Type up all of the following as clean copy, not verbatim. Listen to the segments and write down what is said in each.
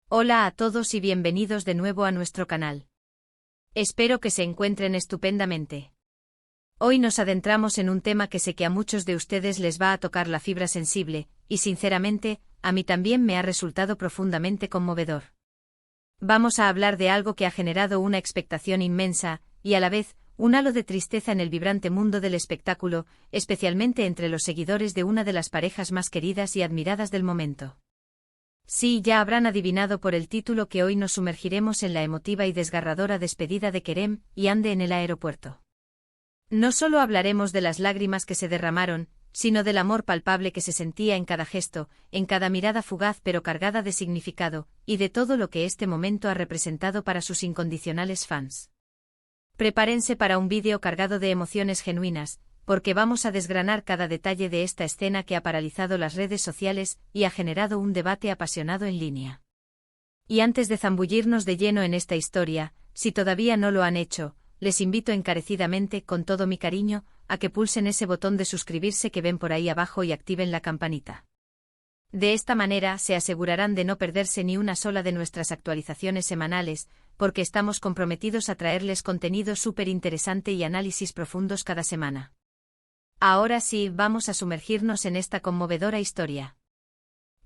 Hola a todos y bienvenidos de nuevo a nuestro canal. Espero que se encuentren estupendamente. Hoy nos adentramos en un tema que sé que a muchos de ustedes les va a tocar la fibra sensible, y sinceramente, a mí también me ha resultado profundamente conmovedor. Vamos a hablar de algo que ha generado una expectación inmensa, y a la vez, un halo de tristeza en el vibrante mundo del espectáculo, especialmente entre los seguidores de una de las parejas más queridas y admiradas del momento. Sí, ya habrán adivinado por el título que hoy nos sumergiremos en la emotiva y desgarradora despedida de Kerem y Hande en el aeropuerto. No solo hablaremos de las lágrimas que se derramaron, sino del amor palpable que se sentía en cada gesto, en cada mirada fugaz pero cargada de significado, y de todo lo que este momento ha representado para sus incondicionales fans. Prepárense para un vídeo cargado de emociones genuinas, porque vamos a desgranar cada detalle de esta escena que ha paralizado las redes sociales y ha generado un debate apasionado en línea. Y antes de zambullirnos de lleno en esta historia, si todavía no lo han hecho, les invito encarecidamente, con todo mi cariño, a que pulsen ese botón de suscribirse que ven por ahí abajo y activen la campanita. De esta manera se asegurarán de no perderse ni una sola de nuestras actualizaciones semanales, porque estamos comprometidos a traerles contenido súper interesante y análisis profundos cada semana. Ahora sí, vamos a sumergirnos en esta conmovedora historia.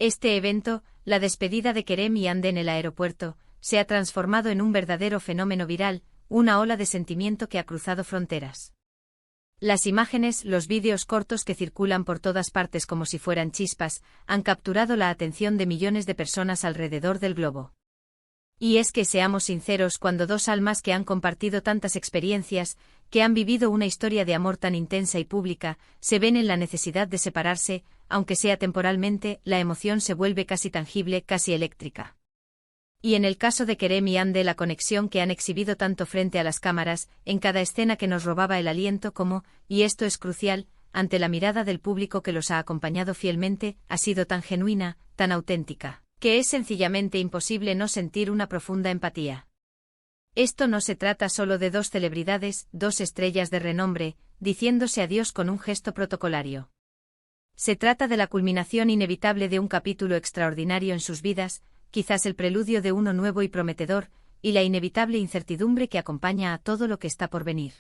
Este evento, la despedida de Kerem y Hande en el aeropuerto, se ha transformado en un verdadero fenómeno viral, una ola de sentimiento que ha cruzado fronteras. Las imágenes, los vídeos cortos que circulan por todas partes como si fueran chispas, han capturado la atención de millones de personas alrededor del globo. Y es que seamos sinceros, cuando dos almas que han compartido tantas experiencias, que han vivido una historia de amor tan intensa y pública, se ven en la necesidad de separarse, aunque sea temporalmente, la emoción se vuelve casi tangible, casi eléctrica. Y en el caso de Kerem y Hande, la conexión que han exhibido tanto frente a las cámaras, en cada escena que nos robaba el aliento como, y esto es crucial, ante la mirada del público que los ha acompañado fielmente, ha sido tan genuina, tan auténtica, que es sencillamente imposible no sentir una profunda empatía. Esto no se trata solo de dos celebridades, dos estrellas de renombre, diciéndose adiós con un gesto protocolario. Se trata de la culminación inevitable de un capítulo extraordinario en sus vidas, quizás el preludio de uno nuevo y prometedor, y la inevitable incertidumbre que acompaña a todo lo que está por venir.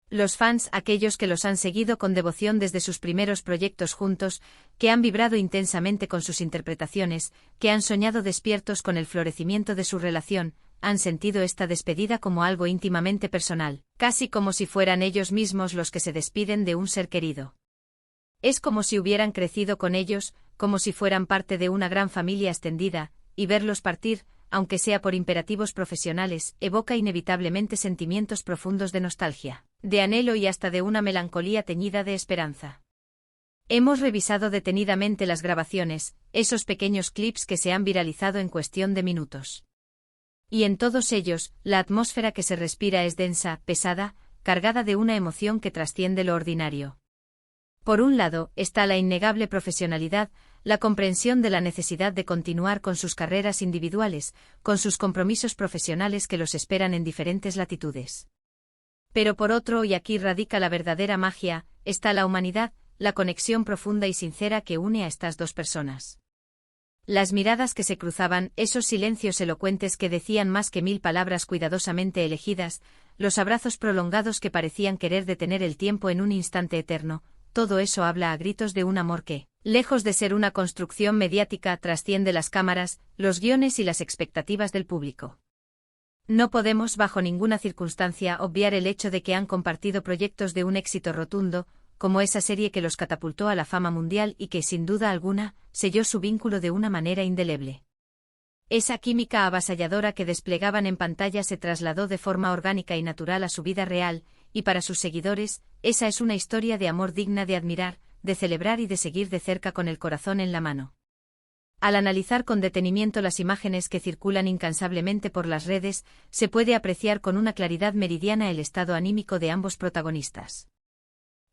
Los fans, aquellos que los han seguido con devoción desde sus primeros proyectos juntos, que han vibrado intensamente con sus interpretaciones, que han soñado despiertos con el florecimiento de su relación, han sentido esta despedida como algo íntimamente personal, casi como si fueran ellos mismos los que se despiden de un ser querido. Es como si hubieran crecido con ellos, como si fueran parte de una gran familia extendida, y verlos partir, aunque sea por imperativos profesionales, evoca inevitablemente sentimientos profundos de nostalgia, de anhelo y hasta de una melancolía teñida de esperanza. Hemos revisado detenidamente las grabaciones, esos pequeños clips que se han viralizado en cuestión de minutos. Y en todos ellos, la atmósfera que se respira es densa, pesada, cargada de una emoción que trasciende lo ordinario. Por un lado, está la innegable profesionalidad, la comprensión de la necesidad de continuar con sus carreras individuales, con sus compromisos profesionales que los esperan en diferentes latitudes. Pero por otro, y aquí radica la verdadera magia, está la humanidad, la conexión profunda y sincera que une a estas dos personas. Las miradas que se cruzaban, esos silencios elocuentes que decían más que 1000 palabras cuidadosamente elegidas, los abrazos prolongados que parecían querer detener el tiempo en un instante eterno, todo eso habla a gritos de un amor que, lejos de ser una construcción mediática, trasciende las cámaras, los guiones y las expectativas del público. No podemos bajo ninguna circunstancia obviar el hecho de que han compartido proyectos de un éxito rotundo, como esa serie que los catapultó a la fama mundial y que, sin duda alguna, selló su vínculo de una manera indeleble. Esa química avasalladora que desplegaban en pantalla se trasladó de forma orgánica y natural a su vida real, y para sus seguidores, esa es una historia de amor digna de admirar, de celebrar y de seguir de cerca con el corazón en la mano. Al analizar con detenimiento las imágenes que circulan incansablemente por las redes, se puede apreciar con una claridad meridiana el estado anímico de ambos protagonistas.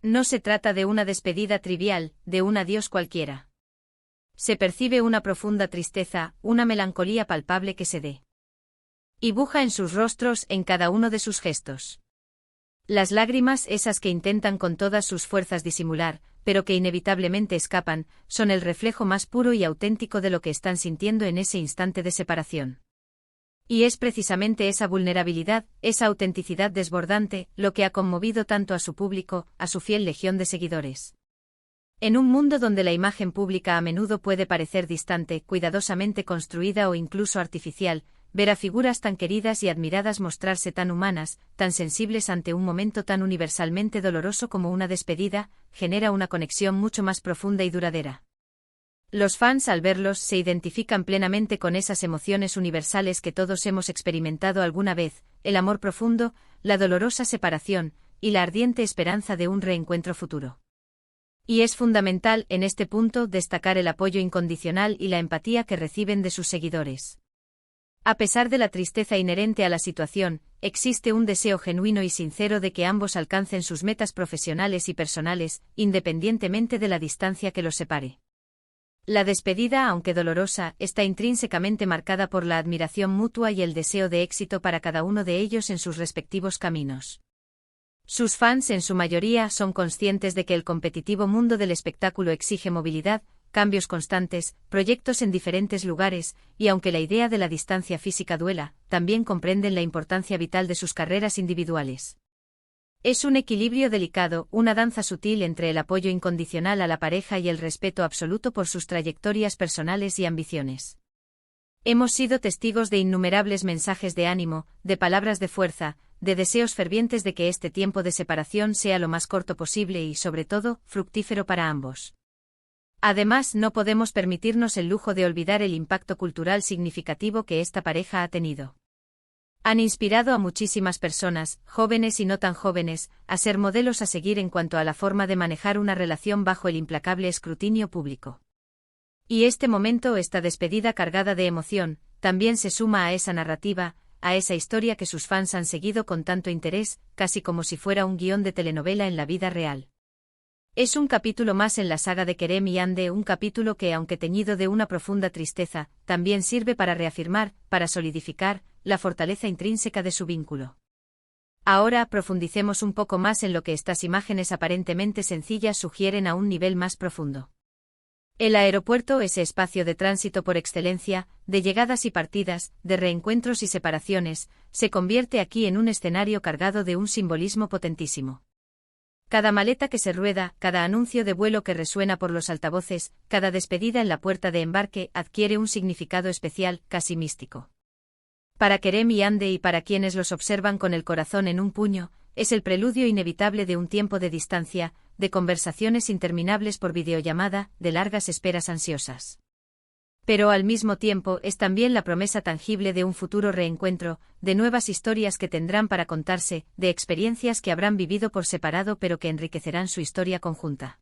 No se trata de una despedida trivial, de un adiós cualquiera. Se percibe una profunda tristeza, una melancolía palpable que se dibuja en sus rostros, en cada uno de sus gestos. Las lágrimas, esas que intentan con todas sus fuerzas disimular, pero que inevitablemente escapan, son el reflejo más puro y auténtico de lo que están sintiendo en ese instante de separación. Y es precisamente esa vulnerabilidad, esa autenticidad desbordante, lo que ha conmovido tanto a su público, a su fiel legión de seguidores. En un mundo donde la imagen pública a menudo puede parecer distante, cuidadosamente construida o incluso artificial, ver a figuras tan queridas y admiradas mostrarse tan humanas, tan sensibles ante un momento tan universalmente doloroso como una despedida, genera una conexión mucho más profunda y duradera. Los fans al verlos se identifican plenamente con esas emociones universales que todos hemos experimentado alguna vez, el amor profundo, la dolorosa separación, y la ardiente esperanza de un reencuentro futuro. Y es fundamental, en este punto, destacar el apoyo incondicional y la empatía que reciben de sus seguidores. A pesar de la tristeza inherente a la situación, existe un deseo genuino y sincero de que ambos alcancen sus metas profesionales y personales, independientemente de la distancia que los separe. La despedida, aunque dolorosa, está intrínsecamente marcada por la admiración mutua y el deseo de éxito para cada uno de ellos en sus respectivos caminos. Sus fans, en su mayoría, son conscientes de que el competitivo mundo del espectáculo exige movilidad, cambios constantes, proyectos en diferentes lugares, y aunque la idea de la distancia física duela, también comprenden la importancia vital de sus carreras individuales. Es un equilibrio delicado, una danza sutil entre el apoyo incondicional a la pareja y el respeto absoluto por sus trayectorias personales y ambiciones. Hemos sido testigos de innumerables mensajes de ánimo, de palabras de fuerza, de deseos fervientes de que este tiempo de separación sea lo más corto posible y, sobre todo, fructífero para ambos. Además, no podemos permitirnos el lujo de olvidar el impacto cultural significativo que esta pareja ha tenido. Han inspirado a muchísimas personas, jóvenes y no tan jóvenes, a ser modelos a seguir en cuanto a la forma de manejar una relación bajo el implacable escrutinio público. Y este momento, esta despedida cargada de emoción, también se suma a esa narrativa, a esa historia que sus fans han seguido con tanto interés, casi como si fuera un guión de telenovela en la vida real. Es un capítulo más en la saga de Kerem y Ande, un capítulo que, aunque teñido de una profunda tristeza, también sirve para reafirmar, para solidificar, la fortaleza intrínseca de su vínculo. Ahora profundicemos un poco más en lo que estas imágenes aparentemente sencillas sugieren a un nivel más profundo. El aeropuerto, ese espacio de tránsito por excelencia, de llegadas y partidas, de reencuentros y separaciones, se convierte aquí en un escenario cargado de un simbolismo potentísimo. Cada maleta que se rueda, cada anuncio de vuelo que resuena por los altavoces, cada despedida en la puerta de embarque adquiere un significado especial, casi místico. Para Kerem y Ande y para quienes los observan con el corazón en un puño, es el preludio inevitable de un tiempo de distancia, de conversaciones interminables por videollamada, de largas esperas ansiosas. Pero al mismo tiempo es también la promesa tangible de un futuro reencuentro, de nuevas historias que tendrán para contarse, de experiencias que habrán vivido por separado pero que enriquecerán su historia conjunta.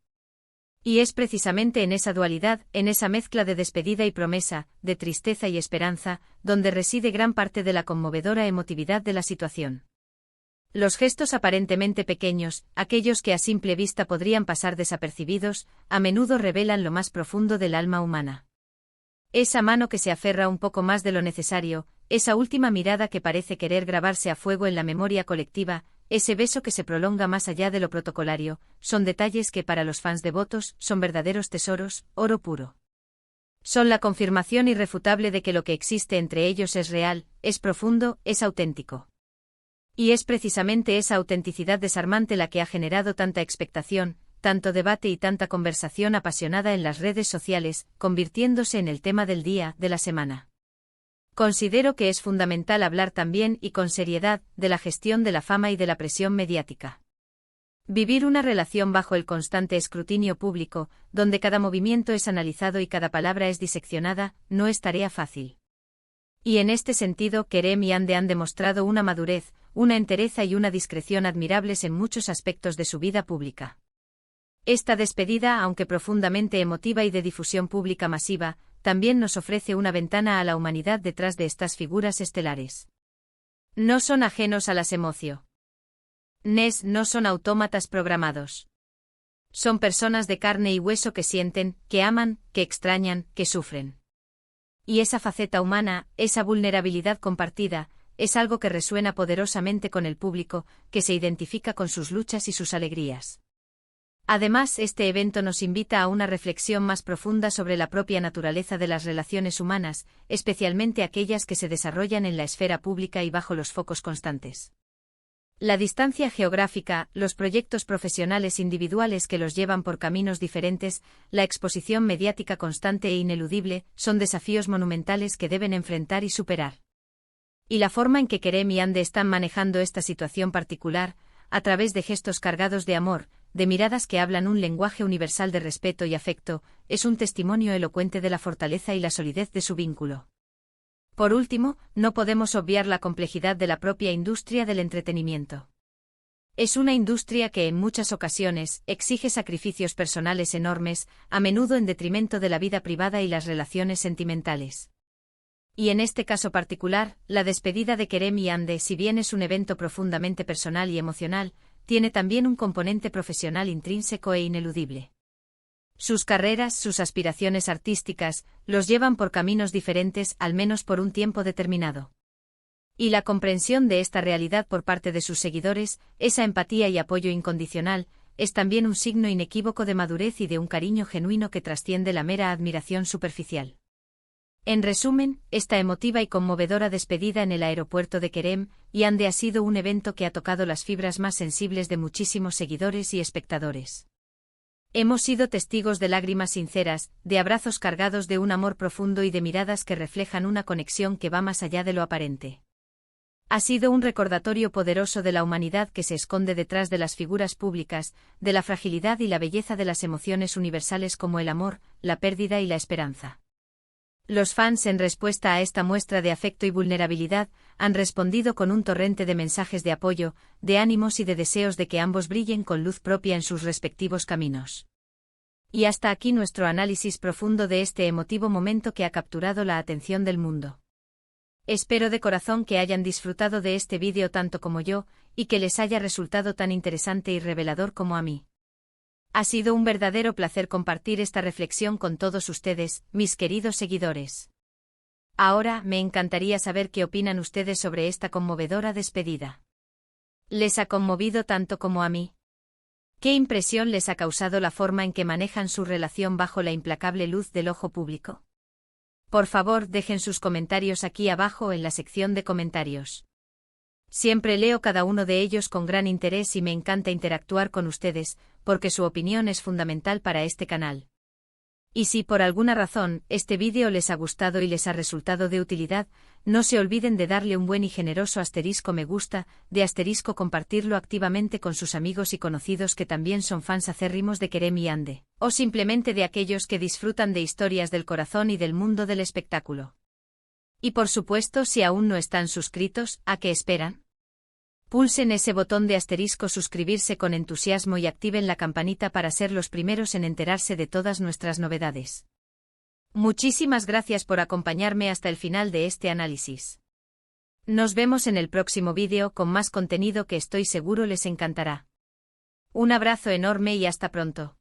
Y es precisamente en esa dualidad, en esa mezcla de despedida y promesa, de tristeza y esperanza, donde reside gran parte de la conmovedora emotividad de la situación. Los gestos aparentemente pequeños, aquellos que a simple vista podrían pasar desapercibidos, a menudo revelan lo más profundo del alma humana. Esa mano que se aferra un poco más de lo necesario, esa última mirada que parece querer grabarse a fuego en la memoria colectiva, ese beso que se prolonga más allá de lo protocolario, son detalles que para los fans devotos son verdaderos tesoros, oro puro. Son la confirmación irrefutable de que lo que existe entre ellos es real, es profundo, es auténtico. Y es precisamente esa autenticidad desarmante la que ha generado tanta expectación, tanto debate y tanta conversación apasionada en las redes sociales, convirtiéndose en el tema del día, de la semana. Considero que es fundamental hablar también y con seriedad de la gestión de la fama y de la presión mediática. Vivir una relación bajo el constante escrutinio público, donde cada movimiento es analizado y cada palabra es diseccionada, no es tarea fácil. Y en este sentido, Kerem y Ande han demostrado una madurez, una entereza y una discreción admirables en muchos aspectos de su vida pública. Esta despedida, aunque profundamente emotiva y de difusión pública masiva, también nos ofrece una ventana a la humanidad detrás de estas figuras estelares. No son ajenos a las emociones. No son autómatas programados. Son personas de carne y hueso que sienten, que aman, que extrañan, que sufren. Y esa faceta humana, esa vulnerabilidad compartida, es algo que resuena poderosamente con el público, que se identifica con sus luchas y sus alegrías. Además, este evento nos invita a una reflexión más profunda sobre la propia naturaleza de las relaciones humanas, especialmente aquellas que se desarrollan en la esfera pública y bajo los focos constantes. La distancia geográfica, los proyectos profesionales individuales que los llevan por caminos diferentes, la exposición mediática constante e ineludible, son desafíos monumentales que deben enfrentar y superar. Y la forma en que Kerem y Hande están manejando esta situación particular, a través de gestos cargados de amor, de miradas que hablan un lenguaje universal de respeto y afecto, es un testimonio elocuente de la fortaleza y la solidez de su vínculo. Por último, no podemos obviar la complejidad de la propia industria del entretenimiento. Es una industria que en muchas ocasiones exige sacrificios personales enormes, a menudo en detrimento de la vida privada y las relaciones sentimentales. Y en este caso particular, la despedida de Kerem y Hande, si bien es un evento profundamente personal y emocional, tiene también un componente profesional intrínseco e ineludible. Sus carreras, sus aspiraciones artísticas, los llevan por caminos diferentes, al menos por un tiempo determinado. Y la comprensión de esta realidad por parte de sus seguidores, esa empatía y apoyo incondicional, es también un signo inequívoco de madurez y de un cariño genuino que trasciende la mera admiración superficial. En resumen, esta emotiva y conmovedora despedida en el aeropuerto de Kerem y Hande ha sido un evento que ha tocado las fibras más sensibles de muchísimos seguidores y espectadores. Hemos sido testigos de lágrimas sinceras, de abrazos cargados de un amor profundo y de miradas que reflejan una conexión que va más allá de lo aparente. Ha sido un recordatorio poderoso de la humanidad que se esconde detrás de las figuras públicas, de la fragilidad y la belleza de las emociones universales como el amor, la pérdida y la esperanza. Los fans, en respuesta a esta muestra de afecto y vulnerabilidad, han respondido con un torrente de mensajes de apoyo, de ánimos y de deseos de que ambos brillen con luz propia en sus respectivos caminos. Y hasta aquí nuestro análisis profundo de este emotivo momento que ha capturado la atención del mundo. Espero de corazón que hayan disfrutado de este vídeo tanto como yo, y que les haya resultado tan interesante y revelador como a mí. Ha sido un verdadero placer compartir esta reflexión con todos ustedes, mis queridos seguidores. Ahora, me encantaría saber qué opinan ustedes sobre esta conmovedora despedida. ¿Les ha conmovido tanto como a mí? ¿Qué impresión les ha causado la forma en que manejan su relación bajo la implacable luz del ojo público? Por favor, dejen sus comentarios aquí abajo en la sección de comentarios. Siempre leo cada uno de ellos con gran interés y me encanta interactuar con ustedes, porque su opinión es fundamental para este canal. Y si por alguna razón este vídeo les ha gustado y les ha resultado de utilidad, no se olviden de darle un buen y generoso asterisco me gusta, de asterisco compartirlo activamente con sus amigos y conocidos que también son fans acérrimos de Kerem y Hande, o simplemente de aquellos que disfrutan de historias del corazón y del mundo del espectáculo. Y por supuesto, si aún no están suscritos, ¿a qué esperan? Pulsen ese botón de asterisco suscribirse con entusiasmo y activen la campanita para ser los primeros en enterarse de todas nuestras novedades. Muchísimas gracias por acompañarme hasta el final de este análisis. Nos vemos en el próximo vídeo con más contenido que estoy seguro les encantará. Un abrazo enorme y hasta pronto.